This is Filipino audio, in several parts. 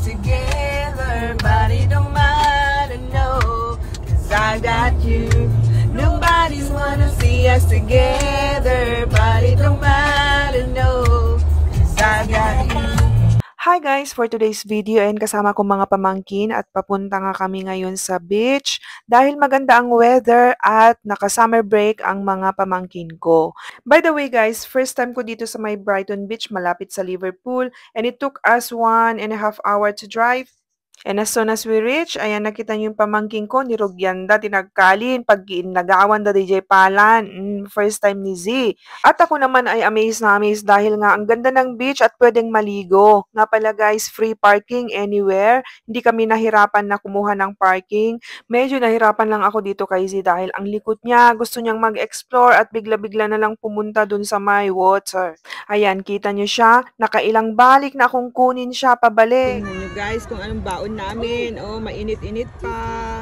together, but it don't matter, no, 'cause I got you. Nobody's wanna see us together, but it don't matter, no, 'cause I got you. Hi guys! For today's video and kasama ko mga pamangkin at papunta nga kami ngayon sa beach dahil maganda ang weather at naka-summer break ang mga pamangkin ko. By the way guys, first time ko dito sa may Brighton Beach malapit sa Liverpool and it took us 1.5 hours to drive. And as soon as we reach, ayan nakita niyo yung pamangkin ko ni Rugyanda, tinagkalin, pag-nagawan da DJ Palan, first time ni Z. At ako naman ay amazed na amazed dahil nga ang ganda ng beach at pwedeng maligo. Nga pala guys, free parking anywhere. Hindi kami nahirapan na kumuha ng parking. Medyo nahirapan lang ako dito kay Z dahil ang likot niya, gusto niyang mag-explore at bigla-bigla na lang pumunta dun sa may water. Ayan, kita niyo siya, nakailang balik na akong kunin siya pabalik. Tingnan niyo guys kung anong baon namin. Oh, mainit-init pa.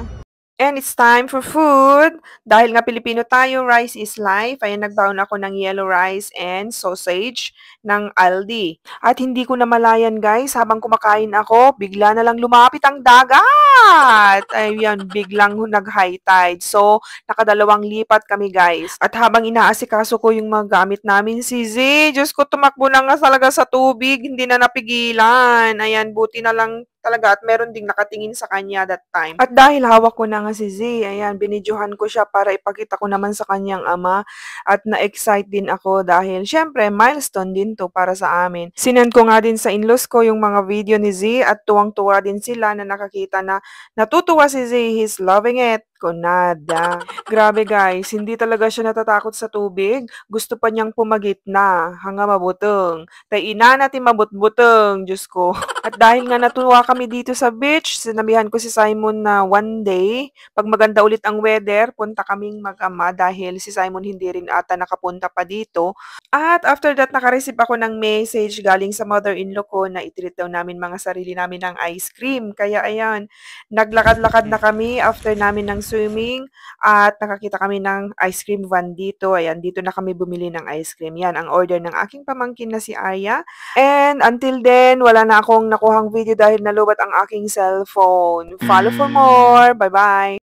And it's time for food. Dahil nga Pilipino tayo, rice is life. Ayan, nagbaon ako ng yellow rice and sausage ng Aldi. At hindi ko namalayan guys, habang kumakain ako, bigla na lang lumapit ang dagat. Ayan, biglang nag-high tide. So, nakadalawang lipat kami guys. At habang inaasikaso ko yung mga gamit namin, si Z, Diyos ko, tumakbo na nga talaga sa tubig. Hindi na napigilan. Ayan, buti na lang talaga at meron ding nakatingin sa kanya that time. At dahil hawak ko na nga si Z, ayan, binidyohan ko siya para ipakita ko naman sa kanyang ama at na-excite din ako dahil syempre milestone din to para sa amin. Sinend ko nga din sa in-laws ko yung mga video ni Z at tuwang-tuwa din sila na nakakita na natutuwa si Z, he's loving it. Nada. Grabe guys, hindi talaga siya natatakot sa tubig. Gusto pa niyang pumagit na. Hanga mabutong. Tay ina natin mabutbutong, Diyos ko. At dahil nga natuwa kami dito sa beach, sinabihan ko si Simon na one day, pag maganda ulit ang weather, punta kaming mag-ama dahil si Simon hindi rin ata nakapunta pa dito. At after that, nakareceive ako ng message galing sa mother-in-law ko na itreat daw namin mga sarili namin ng ice cream. Kaya ayan, naglakad-lakad na kami after namin ng swimming at nakakita kami ng ice cream van dito. Ayan, dito na kami bumili ng ice cream. Yan, ang order ng aking pamangkin na si Aya. And until then, wala na akong nakuhang video dahil nalubat ang aking cellphone. Follow for more. Bye-bye!